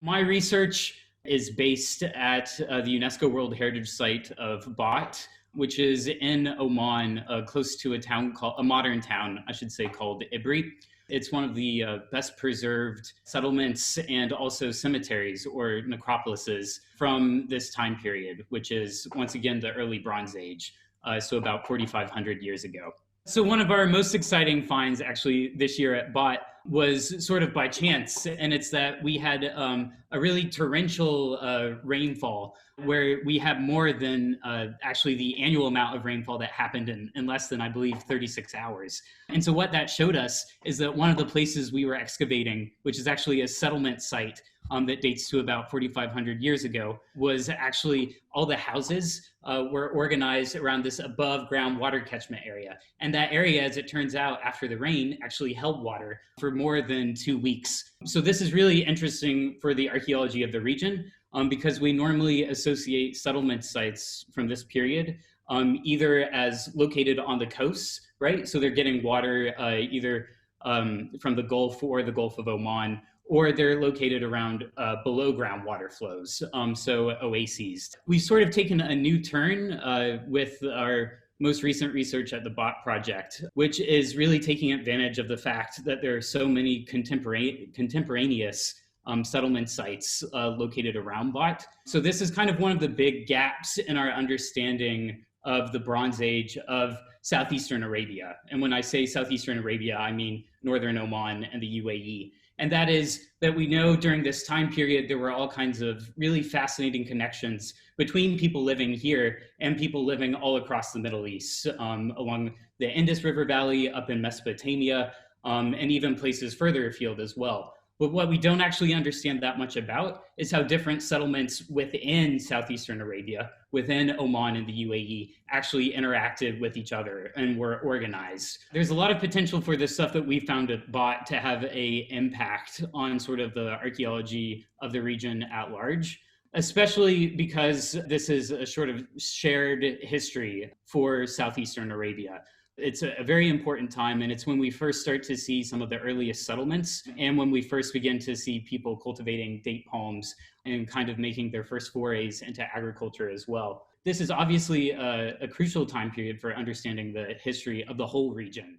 My research is based at the UNESCO World Heritage Site of Bat, which is in Oman, close to a modern town, I should say, called Ibri. It's one of the best preserved settlements and also cemeteries or necropolises from this time period, which is once again the early Bronze Age, so about 4,500 years ago. So one of our most exciting finds actually this year at BOT was sort of by chance, and it's that we had a really torrential rainfall where we had more than actually the annual amount of rainfall that happened in less than, I believe, 36 hours. And so what that showed us is that one of the places we were excavating, which is actually a settlement site that dates to about 4,500 years ago, was actually all the houses were organized around this above ground water catchment area. And that area, as it turns out, after the rain, actually held water for more than 2 weeks. So this is really interesting for the archaeology of the region because we normally associate settlement sites from this period either as located on the coast, right? So they're getting water either from the Gulf or the Gulf of Oman, or they're located around below ground water flows, so oases. We've sort of taken a new turn with our most recent research at the BOT project, which is really taking advantage of the fact that there are so many contemporaneous settlement sites located around BOT. So this is kind of one of the big gaps in our understanding of the Bronze Age of Southeastern Arabia. And when I say Southeastern Arabia, I mean Northern Oman and the UAE. And that is that we know during this time period, there were all kinds of really fascinating connections between people living here and people living all across the Middle East, along the Indus River Valley, up in Mesopotamia, and even places further afield as well. But what we don't actually understand that much about is how different settlements within Southeastern Arabia, within Oman and the UAE, actually interacted with each other and were organized. There's a lot of potential for this stuff that we found at BOT to have an impact on sort of the archaeology of the region at large, especially because this is a sort of shared history for Southeastern Arabia. It's a very important time, and it's when we first start to see some of the earliest settlements and when we first begin to see people cultivating date palms and kind of making their first forays into agriculture as well. This is obviously a crucial time period for understanding the history of the whole region.